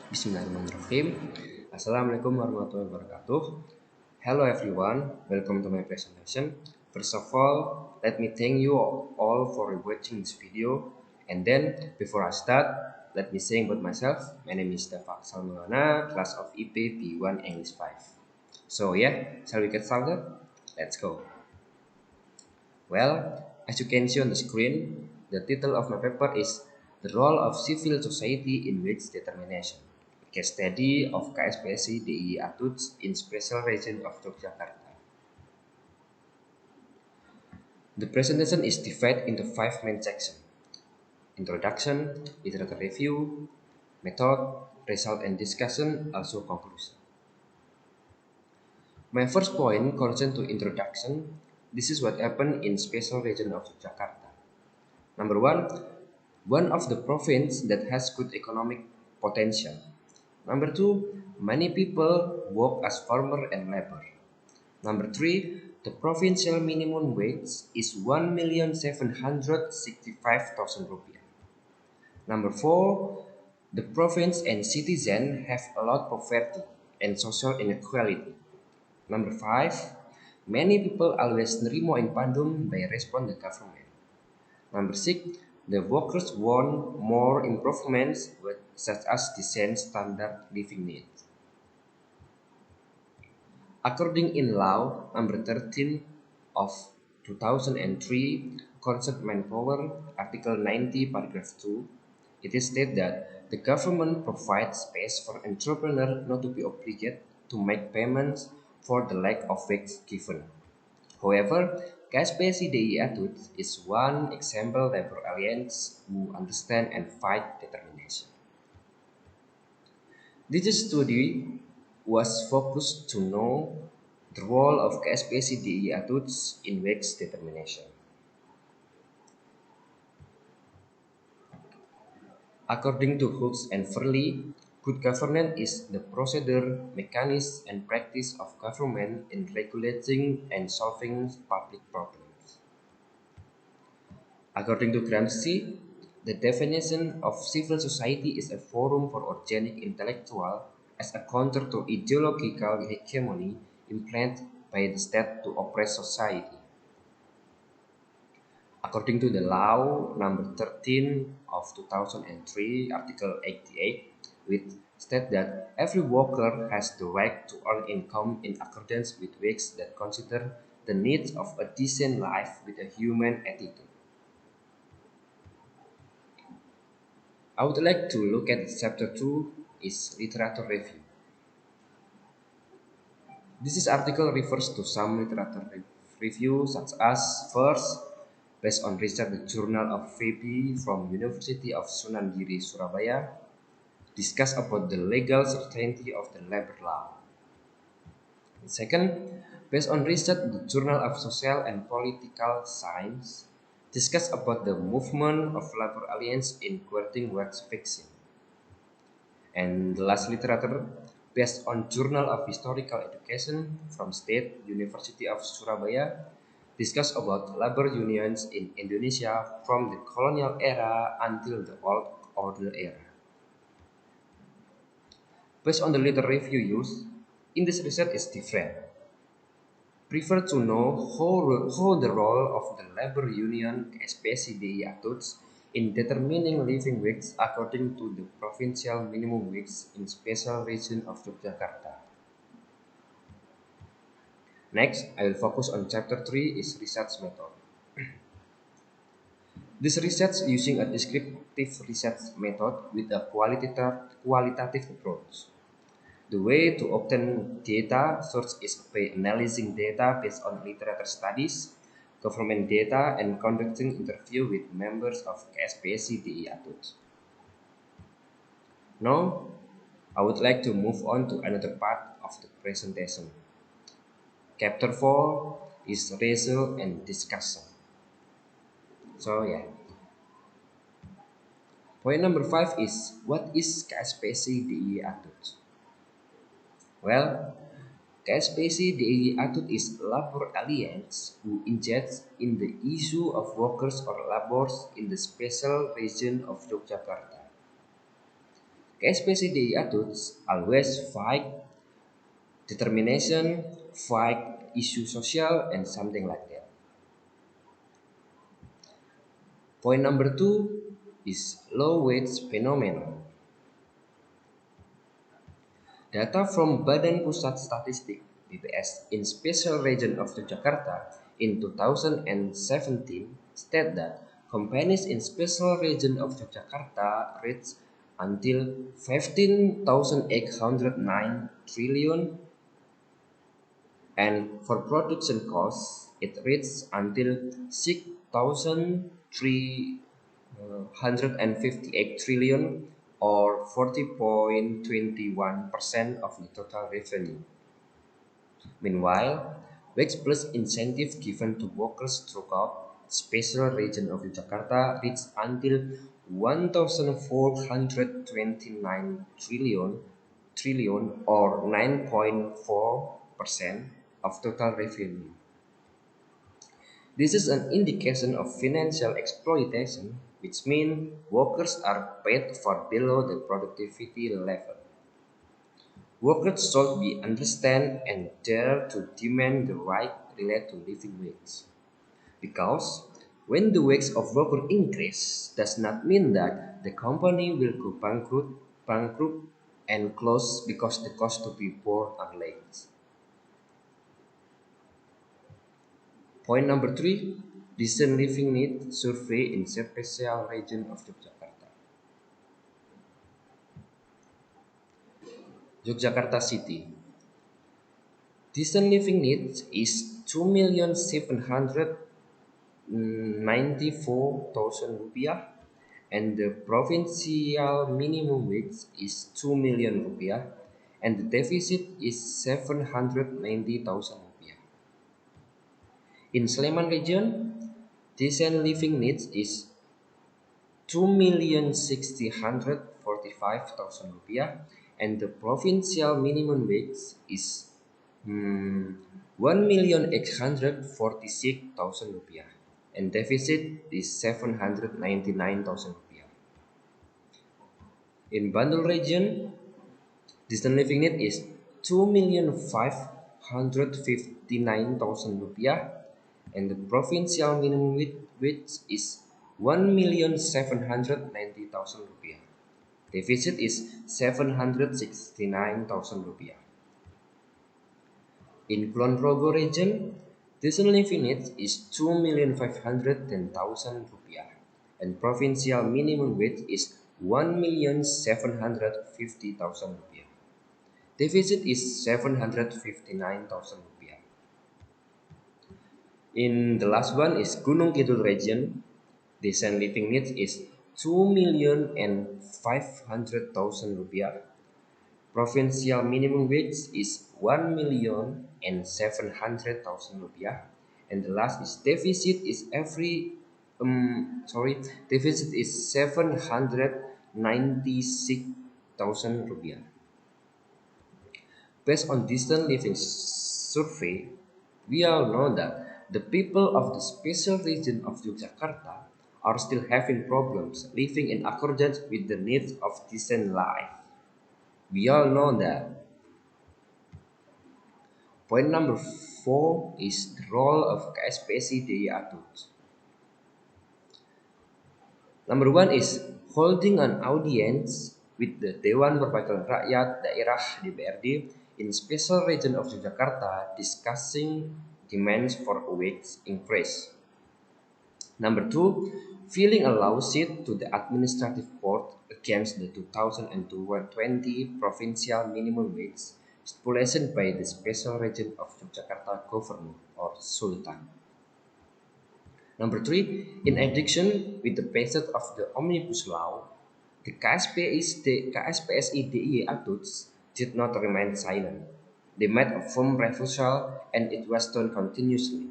Bismillahirrahmanirrahim. Assalamualaikum warahmatullahi wabarakatuh. Hello everyone, welcome to my presentation. First of all, let me thank you all for watching this video. And then, before I start, let me say about myself. My name is Daffa Aqshal Maulana, class of IP B1 English 5. So yeah, shall we get started? Let's go. Well, as you can see on the screen, the title of my paper is The Role of Civil Society in Wage Determination, a case study of KSPSI DIY Atuts in Special Region of Yogyakarta. The presentation is divided into 5 main sections: introduction, literature review, method, result and discussion, also conclusion. My first point concerns to introduction. This is what happened in Special Region of Yogyakarta. Number one of the province that has good economic potential. Number two, many people work as farmer and labor. Number three, the provincial minimum wage is 1,765,000 rupiah. Number four, the province and citizen have a lot of poverty and social inequality. Number five, many people always nerimo in Bandung by respond the government. Number six, the workers want more improvements such as decent standard living needs. According in law number 13 of 2003 concerned manpower, Article 90, paragraph 2, it is stated that the government provides space for entrepreneur not to be obligated to make payments for the lack of wage given. However, KSPSI Atut is one example labor alliance who understand and fight determination. This study was focused to know the role of KSPSI Atuts in wage determination. According to Hooks and Furley, good governance is the procedure, mechanism, and practice of government in regulating and solving public problems. According to Gramsci, the definition of civil society is a forum for organic intellectual as a counter to ideological hegemony implanted by the state to oppress society. According to the law number 13 of 2003, Article 88, which states that every worker has the right to earn income in accordance with wages that consider the needs of a decent life with a human attitude. I would like to look at chapter 2 is literature review. This article refers to some literature review such as first, based on research the Journal of Fabi from University of Sunandiri, Surabaya, discuss about the legal certainty of the labor law. Second, based on research the Journal of Social and Political Science, discuss about the movement of labor alliance in courting wage fixing. And the last literature based on Journal of Historical Education from State University of Surabaya discuss about labor unions in Indonesia from the colonial era until the old order era. Based on the literature review used, in this research is different. Prefer to know how the role of the labor union, especially the Atuts, in determining living wage according to the provincial minimum wage in special region of Yogyakarta. Next, I will focus on chapter 3 is research method. This research using a descriptive research method with a qualitative approach. The way to obtain data source is by analyzing data based on literature studies, government data, and conducting interview with members of KSPSI DI Atut. Now, I would like to move on to another part of the presentation. Chapter 4 is result and discussion. So yeah. Point number 5 is what is KSPSI DI Atut? Well, KSPSI DIY Atut is labor alliance who engages in the issue of workers or laborers in the special region of Yogyakarta. KSPCDI adults always fight determination, fight issue social, and something like that. Point number two is low wage phenomenon. Data from Badan Pusat Statistik (BPS) in Special Region of Yogyakarta in 2017 state that companies in Special Region of Yogyakarta reached until 15,809 trillion, and for production costs it reached until 6,358 trillion, or 40.21% of the total revenue. Meanwhile, wage plus incentive given to workers throughout special region of Jakarta reached until 1,429 trillion, or 9.4% of total revenue. This is an indication of financial exploitation, which means workers are paid for below the productivity level. Workers should be understand and dare to demand the right related to living wage. Because when the wage of worker increase does not mean that the company will go bankrupt and close because the cost to be borne are late. Point number three, decent living need survey in special region of Yogyakarta. Yogyakarta City. Decent living needs is 2,794,000 rupiah, and the provincial minimum wage is 2 million rupiah, and the deficit is 790,000 rupiah. In Sleman region, decent living needs is 2,645,000 rupiah, and the provincial minimum wage is 1,846,000 rupiah, and deficit is 799,000 rupiah. In Bandung region, decent living need is 2,559,000 rupiah, and the provincial minimum wage is 1,790,000 rupiah. Deficit is 769,000 rupiah. In Kulon Progo region, decent living need is 2,510,000 rupiah, and provincial minimum wage is 1,750,000 rupiah. Deficit is 759,000 rupiah. In the last one is Gunung Kidul region, decent living needs is 2,500,000 rupiah. Provincial minimum wage is 1,700,000 rupiah, and the last is deficit is deficit is 796,000 rupiah. Based on distant living survey, we all know that the people of the special region of Yogyakarta are still having problems living in accordance with the needs of decent life. We all know that. Point number four is the role of KSPC di adults. Number one is holding an audience with the Dewan Perwakilan Rakyat Daerah DPRD in special region of Yogyakarta discussing demands for a wage increase. Number two, filing a lawsuit to the administrative court against the 2020 provincial minimum wage stipulation by the special region of Yogyakarta governor or Sultan. Number three, in addition with the passage of the Omnibus Law, the KSPSIDIE adults did not remain silent. They made a firm refusal, and it was done continuously.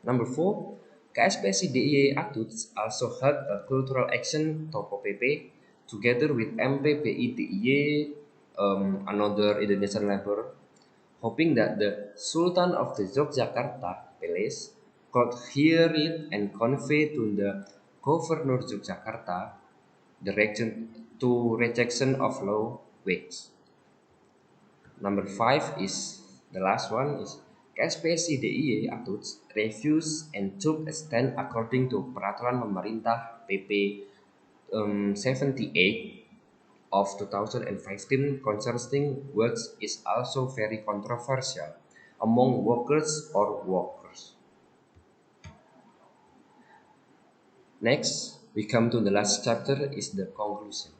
Number four, KSPSIDIE adults also held a cultural action Topo PP together with MPPIDIE, another Indonesian labor, hoping that the Sultan of the Yogyakarta Palace could hear it and convey to the Governor Yogyakarta to rejection of low wage. Number five is the last one is KSPSI DIY Atuts refused and took a stand according to Peraturan Pemerintah PP 78 of 2015 concerning works is also very controversial among workers or workers. Next, we come to the last chapter is the conclusion.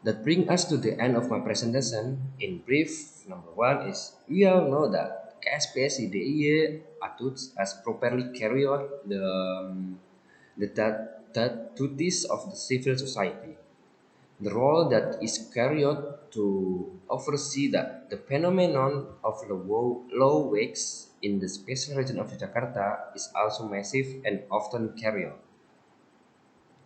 That brings us to the end of my presentation. In brief, number one is we all know that KSPSI DIY Atuts has properly carried out the duties of the civil society. The role that is carried out to oversee that the phenomenon of low wage in the special region of Jakarta is also massive and often carried out.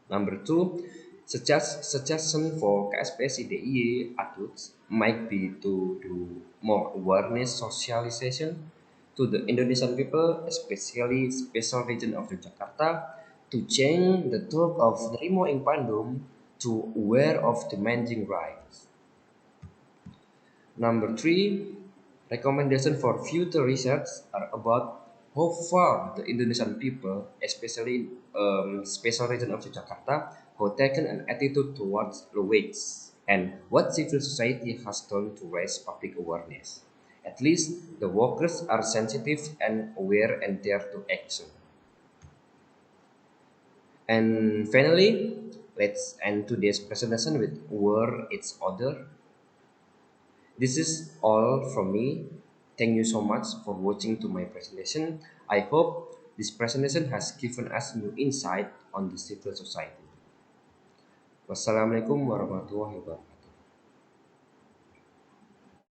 Number two, suggestion for KSPSI DIY adults might be to do more awareness socialization to the Indonesian people, especially special region of Jakarta, to change the talk of Nerimo in Bandung to aware of demanding rights. Number three, recommendation for future research are about how far the Indonesian people, especially special region of Jakarta, have taken an attitude towards low wage and what civil society has done to raise public awareness. At least the workers are sensitive and aware and dare to action. And finally, let's end today's presentation with where it's other. This is all from me. Thank you so much for watching to my presentation. I hope this presentation has given us new insight on the civil society. Wassalamualaikum warahmatullahi wabarakatuh.